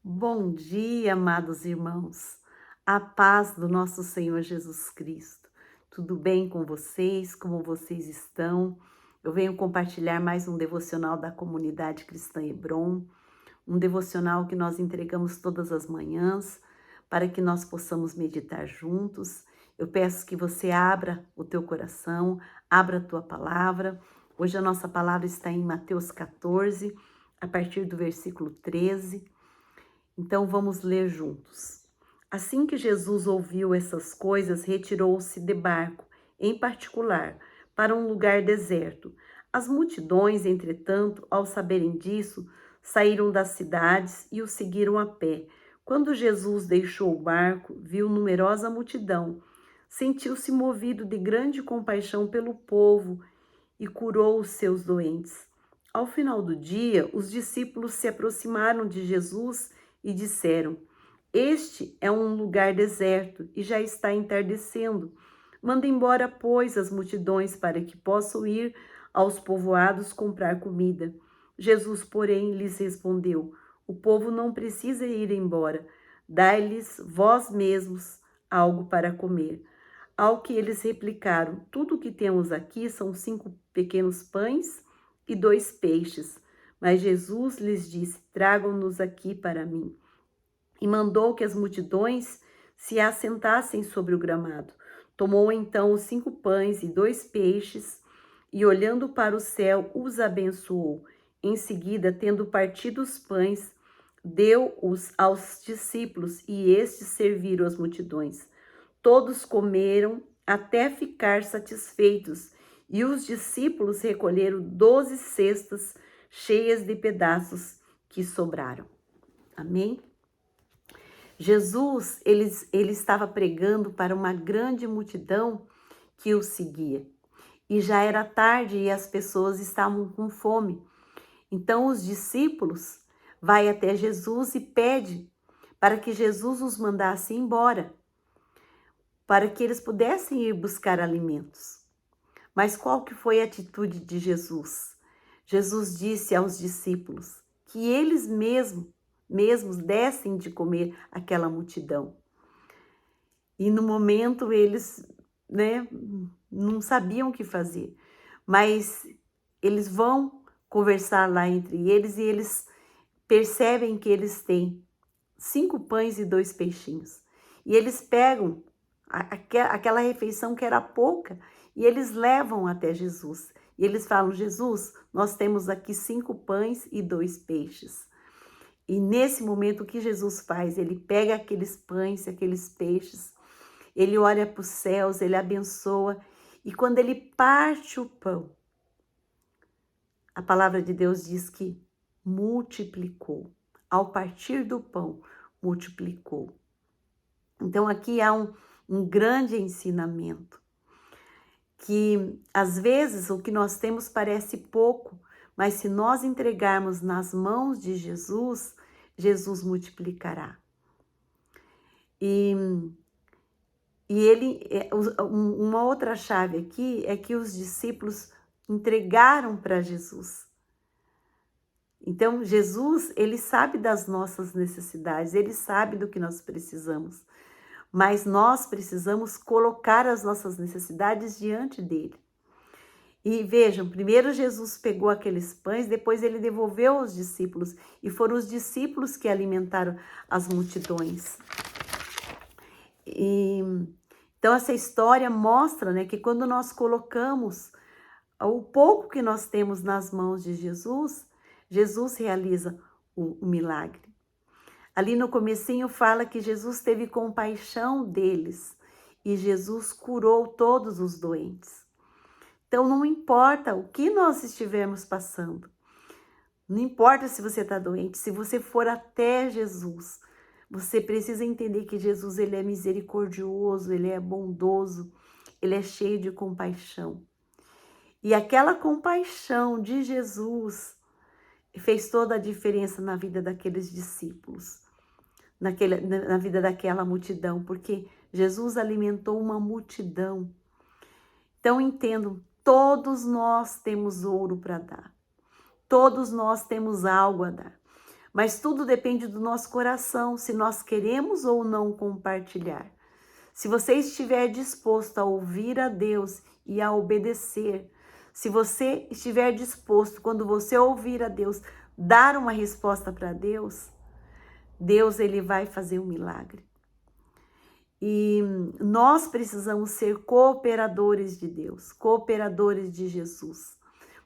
Bom dia, amados irmãos. A paz do nosso Senhor Jesus Cristo. Tudo bem com vocês? Como vocês estão? Eu venho compartilhar mais um devocional da comunidade cristã Hebron, um devocional que nós entregamos todas as manhãs para que nós possamos meditar juntos. Eu peço que você abra o teu coração, abra a tua palavra. Hoje a nossa palavra está em Mateus 14, a partir do versículo 13. Então vamos ler juntos. Assim que Jesus ouviu essas coisas, retirou-se de barco, em particular, para um lugar deserto. As multidões, entretanto, ao saberem disso, saíram das cidades e o seguiram a pé. Quando Jesus deixou o barco, viu numerosa multidão. Sentiu-se movido de grande compaixão pelo povo e curou os seus doentes. Ao final do dia, os discípulos se aproximaram de Jesus e disseram: Este é um lugar deserto e já está entardecendo. Manda embora, pois, as multidões para que possam ir aos povoados comprar comida. Jesus, porém, lhes respondeu: O povo não precisa ir embora. Dai-lhes vós mesmos algo para comer. Ao que eles replicaram: Tudo o que temos aqui são 5 pequenos pães e 2 peixes. Mas Jesus lhes disse: Tragam-nos aqui para mim. E mandou que as multidões se assentassem sobre o gramado. Tomou então os 5 pães e 2 peixes e, olhando para o céu, os abençoou. Em seguida, tendo partido os pães, deu-os aos discípulos e estes serviram as multidões. Todos comeram até ficar satisfeitos, e os discípulos recolheram 12 cestas cheias de pedaços que sobraram. Amém? Jesus, ele estava pregando para uma grande multidão que o seguia. E já era tarde e as pessoas estavam com fome. Então os discípulos vai até Jesus e pede para que Jesus os mandasse embora, para que eles pudessem ir buscar alimentos. Mas qual que foi a atitude de Jesus? Jesus disse aos discípulos que eles mesmos dessem de comer aquela multidão. E no momento eles, não sabiam o que fazer. Mas eles vão conversar lá entre eles e eles percebem que eles têm 5 pães e 2 peixinhos. E eles pegam aquela refeição que era pouca e eles levam até Jesus. E eles falam: Jesus, nós temos aqui 5 pães e 2 peixes. E nesse momento o que Jesus faz? Ele pega aqueles pães e aqueles peixes, ele olha para os céus, ele abençoa. E quando ele parte o pão, a palavra de Deus diz que multiplicou. Ao partir do pão, multiplicou. Então aqui há um grande ensinamento, que às vezes o que nós temos parece pouco, mas se nós entregarmos nas mãos de Jesus, Jesus multiplicará. E uma outra chave aqui é que os discípulos entregaram para Jesus. Então Jesus, ele sabe das nossas necessidades, ele sabe do que nós precisamos. Mas nós precisamos colocar as nossas necessidades diante dele. E vejam, primeiro Jesus pegou aqueles pães, depois ele devolveu aos discípulos, e foram os discípulos que alimentaram as multidões. Então essa história mostra, que quando nós colocamos o pouco que nós temos nas mãos de Jesus, Jesus realiza o milagre. Ali no comecinho fala que Jesus teve compaixão deles e Jesus curou todos os doentes. Então não importa o que nós estivermos passando, não importa se você está doente, se você for até Jesus, você precisa entender que Jesus, ele é misericordioso, ele é bondoso, ele é cheio de compaixão. E aquela compaixão de Jesus fez toda a diferença na vida daqueles discípulos, na vida daquela multidão, porque Jesus alimentou uma multidão. Então entendam, todos nós temos ouro para dar, todos nós temos algo a dar, Mas tudo depende do nosso coração, se nós queremos ou não compartilhar. Se você estiver disposto a ouvir a Deus e a obedecer, se você estiver disposto, quando você ouvir a Deus, dar uma resposta para Deus, Deus ele vai fazer um milagre. E nós precisamos ser cooperadores de Deus, cooperadores de Jesus.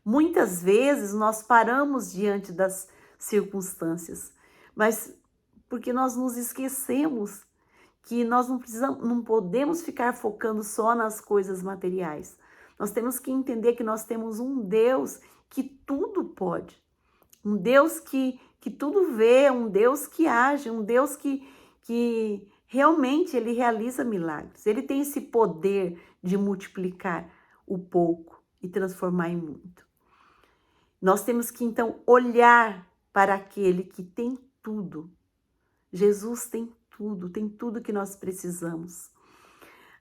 Muitas vezes nós paramos diante das circunstâncias, mas porque nós nos esquecemos que nós não podemos ficar focando só nas coisas materiais. Nós temos que entender que nós temos um Deus que tudo pode, um Deus que tudo vê, um Deus que age, um Deus que realmente ele realiza milagres. Ele tem esse poder de multiplicar o pouco e transformar em muito. Nós temos que então olhar para aquele que tem tudo. Jesus tem tudo que nós precisamos.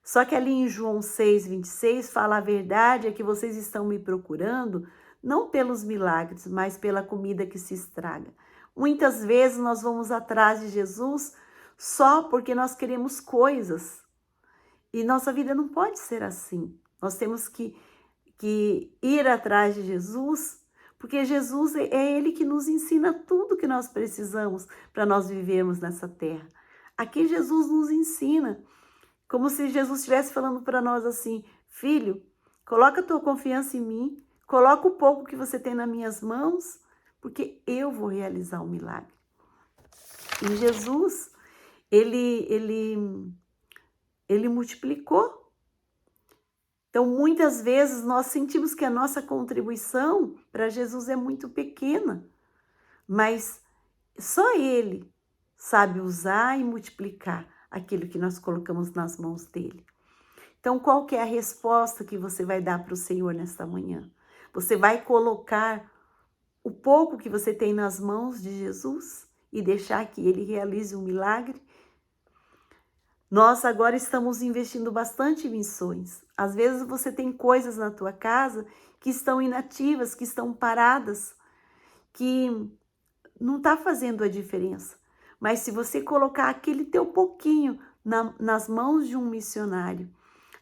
Só que ali em João 6:26 fala: a verdade é que vocês estão me procurando não pelos milagres, mas pela comida que se estraga. Muitas vezes nós vamos atrás de Jesus só porque nós queremos coisas. E nossa vida não pode ser assim. Nós temos que ir atrás de Jesus, porque Jesus é Ele que nos ensina tudo que nós precisamos para nós vivermos nessa terra. Aqui Jesus nos ensina, como se Jesus estivesse falando para nós assim: filho, coloca a tua confiança em mim, coloca o pouco que você tem nas minhas mãos, porque eu vou realizar um milagre. E Jesus, ele multiplicou. Então, muitas vezes nós sentimos que a nossa contribuição para Jesus é muito pequena, mas só Ele sabe usar e multiplicar aquilo que nós colocamos nas mãos dele. Então, qual que é a resposta que você vai dar para o Senhor nesta manhã? Você vai colocar o pouco que você tem nas mãos de Jesus e deixar que Ele realize um milagre? Nós agora estamos investindo bastante em missões. Às vezes você tem coisas na tua casa que estão inativas, que estão paradas, que não está fazendo a diferença. Mas se você colocar aquele teu pouquinho nas mãos de um missionário,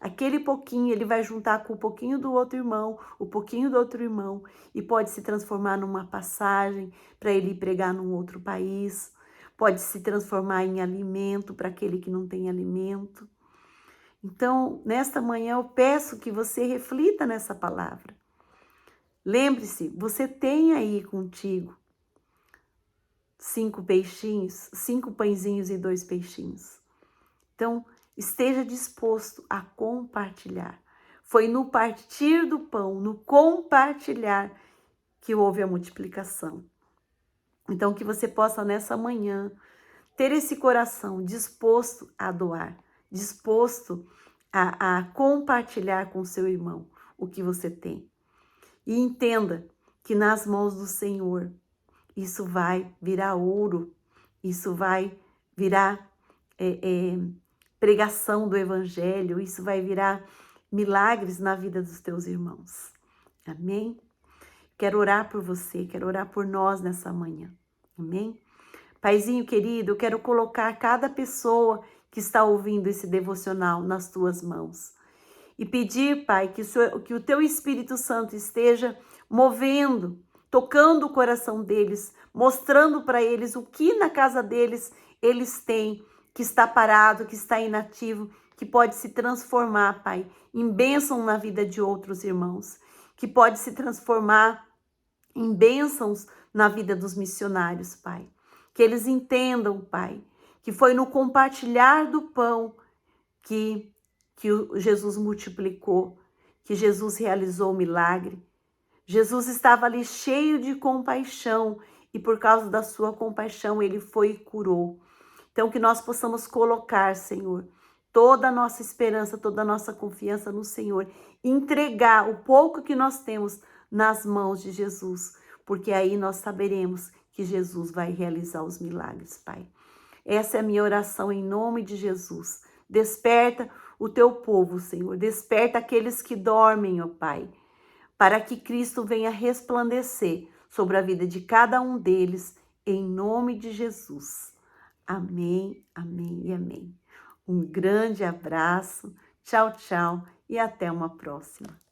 aquele pouquinho ele vai juntar com o pouquinho do outro irmão, o pouquinho do outro irmão, e pode se transformar numa passagem para ele ir pregar num outro país, pode se transformar em alimento para aquele que não tem alimento. Então, nesta manhã eu peço que você reflita nessa palavra. Lembre-se, você tem aí contigo 5 peixinhos, 5 pãezinhos e 2 peixinhos. Então, esteja disposto a compartilhar. Foi no partir do pão, no compartilhar, que houve a multiplicação. Então, que você possa nessa manhã ter esse coração disposto a doar, disposto a compartilhar com seu irmão o que você tem. E entenda que nas mãos do Senhor, isso vai virar ouro, isso vai virar pregação do Evangelho, isso vai virar milagres na vida dos teus irmãos. Amém? Quero orar por você, quero orar por nós nessa manhã. Amém? Paizinho querido, eu quero colocar cada pessoa que está ouvindo esse devocional nas tuas mãos. E pedir, Pai, que o teu Espírito Santo esteja movendo, tocando o coração deles, mostrando para eles o que na casa deles eles têm, que está parado, que está inativo, que pode se transformar, Pai, em bênção na vida de outros irmãos, que pode se transformar em bênçãos na vida dos missionários, Pai. Que eles entendam, Pai, que foi no compartilhar do pão que Jesus multiplicou, que Jesus realizou o milagre. Jesus estava ali cheio de compaixão e por causa da sua compaixão ele foi e curou. Então que nós possamos colocar, Senhor, toda a nossa esperança, toda a nossa confiança no Senhor, entregar o pouco que nós temos nas mãos de Jesus, porque aí nós saberemos que Jesus vai realizar os milagres, Pai. Essa é a minha oração em nome de Jesus. Desperta o teu povo, Senhor. Desperta aqueles que dormem, ó Pai, para que Cristo venha resplandecer sobre a vida de cada um deles em nome de Jesus. Amém, amém e amém. Um grande abraço, tchau, tchau e até uma próxima.